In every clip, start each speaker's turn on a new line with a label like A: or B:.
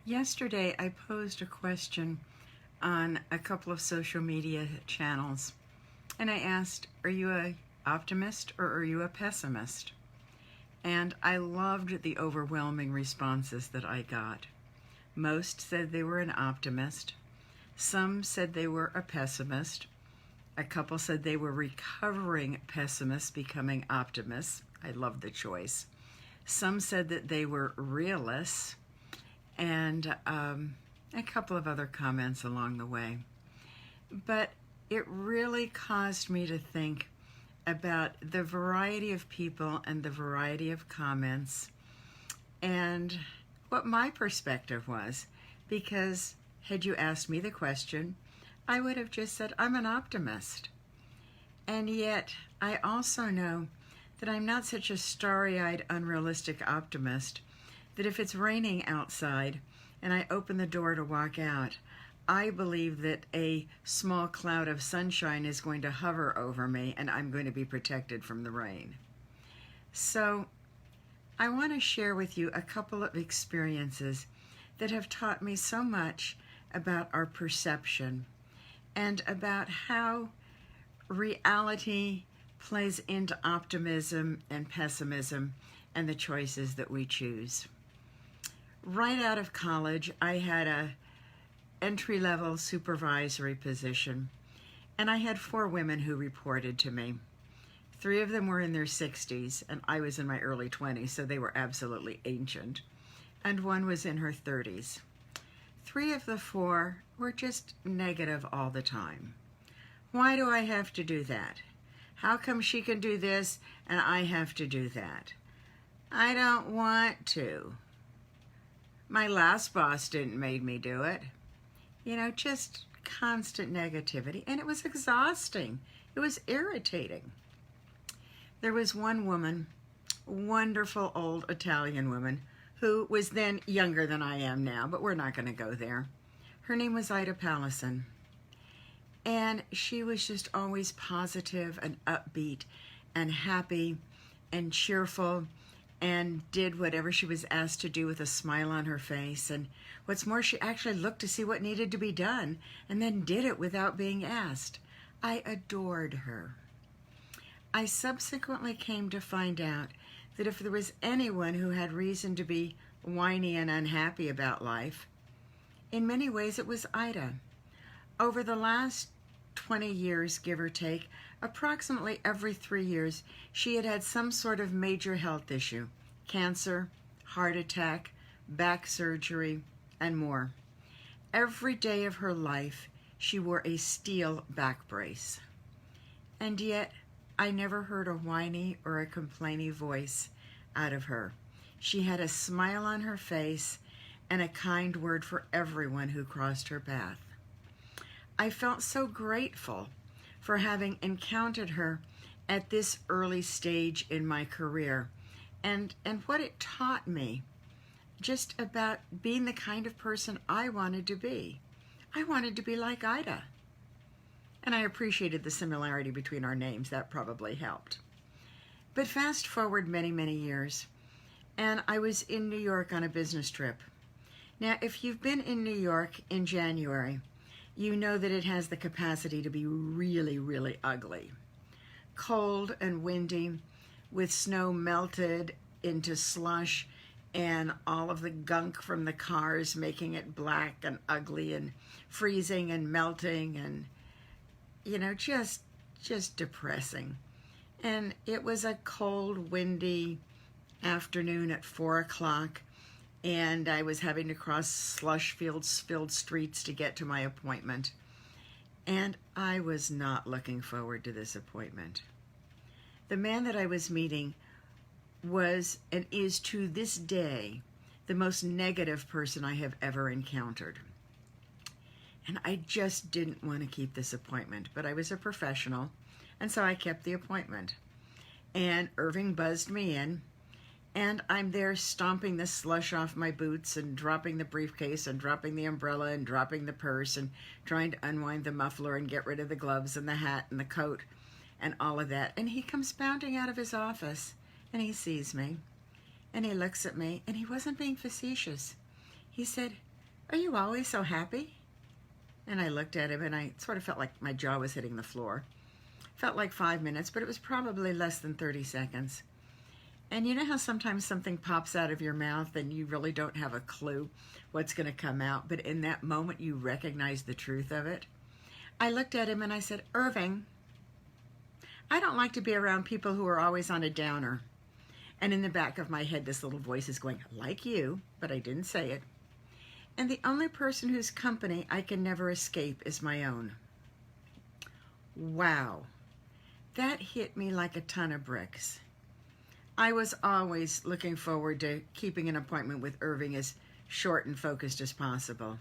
A: Yesterday, I posed a question on a couple of social media channels, and I asked, are you an optimist or are you a pessimist? And I loved the overwhelming responses that I got. Most said they were an optimist. Some said they were a pessimist. A couple said they were recovering pessimists becoming optimists. I love the choice. Some said that they were realists, and a couple of other comments along the way. But it really caused me to think about the variety of people and the variety of comments and what my perspective was, because had you asked me the question, I would have just said I'm an optimist. And yet I also know that I'm not such a starry-eyed, unrealistic optimist that if it's raining outside and I open the door to walk out, I believe that a small cloud of sunshine is going to hover over me and I'm going to be protected from the rain. So I want to share with you a couple of experiences that have taught me so much about our perception and about how reality plays into optimism and pessimism and the choices that we choose. Right out of college, I had a entry-level supervisory position, and I had 4 women who reported to me. 3 of them were in their 60s, and I was in my early 20s, so they were absolutely ancient. And 1 was in her 30s. 3 of the 4 were just negative all the time. Why do I have to do that? How come she can do this and I have to do that? I don't want to. My last boss didn't make me do it. Just constant negativity, and it was exhausting. It was irritating. There was one woman, wonderful old Italian woman, who was then younger than I am now, but we're not going to go there. Her name was Ida Pallison, and she was just always positive and upbeat and happy and cheerful, and did whatever she was asked to do with a smile on her face. And what's more, she actually looked to see what needed to be done and then did it without being asked. I adored her. I subsequently came to find out that if there was anyone who had reason to be whiny and unhappy about life, in many ways it was Ida. Over the last 20 years, give or take, approximately every 3 years, she had had some sort of major health issue: cancer, heart attack, back surgery, and more. Every day of her life, she wore a steel back brace. And yet, I never heard a whiny or a complaining voice out of her. She had a smile on her face and a kind word for everyone who crossed her path. I felt so grateful for having encountered her at this early stage in my career, and what it taught me just about being the kind of person I wanted to be. I wanted to be like Ida. And I appreciated the similarity between our names. That probably helped. But fast forward many, many years, and I was in New York on a business trip. Now, if you've been in New York in January, you know that it has the capacity to be really, really ugly. Cold and windy, with snow melted into slush and all of the gunk from the cars making it black and ugly and freezing and melting and, just depressing. And it was a cold, windy afternoon at 4 o'clock, and I was having to cross slush-filled streets to get to my appointment. And I was not looking forward to this appointment. The man that I was meeting was and is to this day the most negative person I have ever encountered. And I just didn't want to keep this appointment, but I was a professional, and so I kept the appointment. And Irving buzzed me in, and I'm there stomping the slush off my boots and dropping the briefcase and dropping the umbrella and dropping the purse and trying to unwind the muffler and get rid of the gloves and the hat and the coat and all of that. And he comes bounding out of his office, and he sees me, and he looks at me, and he wasn't being facetious. He said, "Are you always so happy?" And I looked at him and I sort of felt like my jaw was hitting the floor. Felt like 5 minutes, but it was probably less than 30 seconds. And you know how sometimes something pops out of your mouth and you really don't have a clue what's going to come out, but in that moment you recognize the truth of it? I looked at him and I said, "Irving, I don't like to be around people who are always on a downer." And in the back of my head, this little voice is going, "Like you," but I didn't say it. "And the only person whose company I can never escape is my own." Wow, that hit me like a ton of bricks. I was always looking forward to keeping an appointment with Irving as short and focused as possible.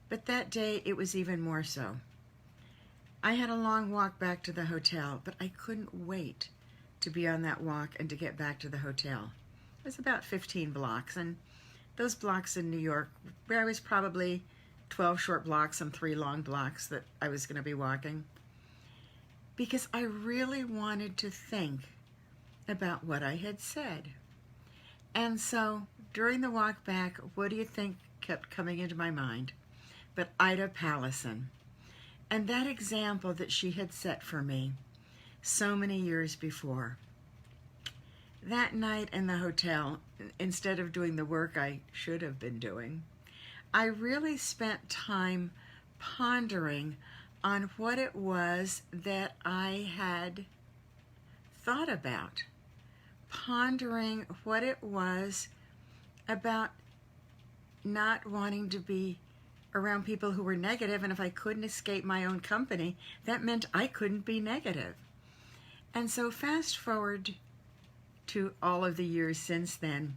A: But that day, it was even more so. I had a long walk back to the hotel, but I couldn't wait to be on that walk and to get back to the hotel. It was about 15 blocks, and those blocks in New York, where I was probably 12 short blocks and 3 long blocks that I was going to be walking, because I really wanted to think about what I had said. And so during the walk back, what do you think kept coming into my mind? But Ida Pallison, and that example that she had set for me so many years before. That night in the hotel, instead of doing the work I should have been doing, I really spent time pondering on what it was that I had thought about. Pondering what it was about not wanting to be around people who were negative, and if I couldn't escape my own company, that meant I couldn't be negative. And so fast forward to all of the years since then,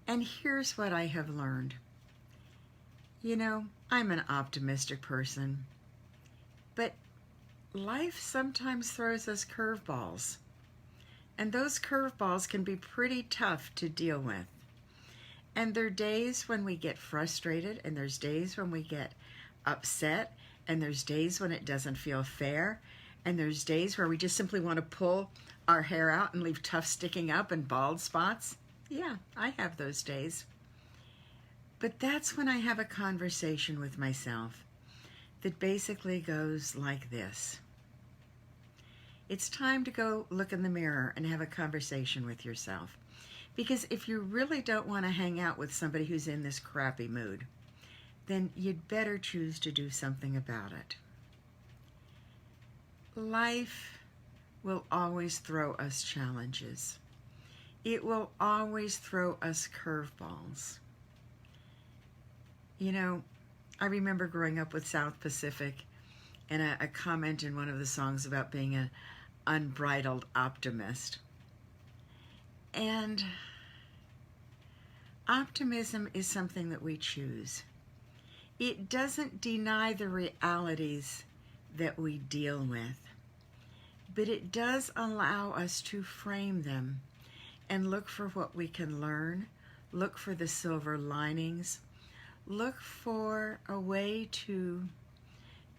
A: and here's what I have learned. You know, I'm an optimistic person, but life sometimes throws us curveballs. And those curveballs can be pretty tough to deal with. And there are days when we get frustrated, and there's days when we get upset, and there's days when it doesn't feel fair, and there's days where we just simply want to pull our hair out and leave tufts sticking up and bald spots. Yeah, I have those days. But that's when I have a conversation with myself that basically goes like this. It's time to go look in the mirror and have a conversation with yourself. Because if you really don't want to hang out with somebody who's in this crappy mood, then you'd better choose to do something about it. Life will always throw us challenges. It will always throw us curveballs. You know, I remember growing up with South Pacific and a comment in one of the songs about being an unbridled optimist. And optimism is something that we choose. It doesn't deny the realities that we deal with, but it does allow us to frame them and look for what we can learn, look for the silver linings, look for a way to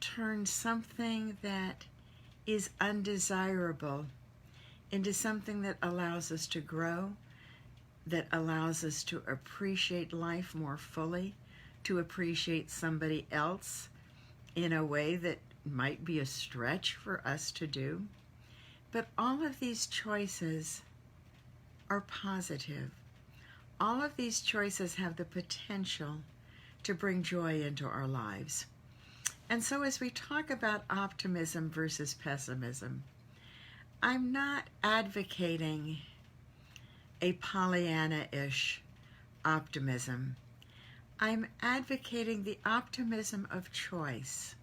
A: turn something that is undesirable into something that allows us to grow, that allows us to appreciate life more fully, to appreciate somebody else in a way that might be a stretch for us to do. But all of these choices are positive. All of these choices have the potential to bring joy into our lives. And so as we talk about optimism versus pessimism, I'm not advocating a Pollyanna-ish optimism. I'm advocating the optimism of choice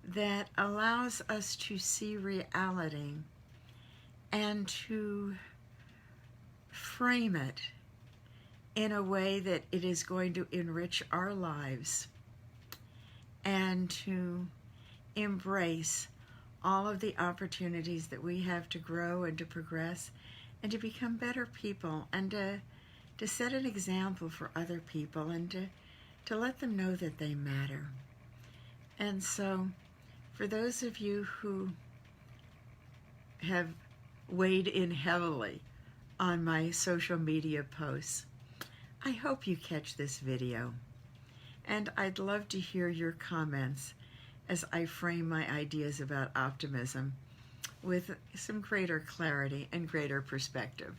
A: that allows us to see reality and to frame it in a way that it is going to enrich our lives and to embrace all of the opportunities that we have to grow and to progress and to become better people and to set an example for other people and to let them know that they matter. And so for those of you who have weighed in heavily on my social media posts, I hope you catch this video And I'd love to hear your comments as I frame my ideas about optimism with some greater clarity and greater perspective.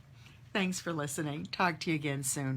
A: Thanks for listening. Talk to you again soon.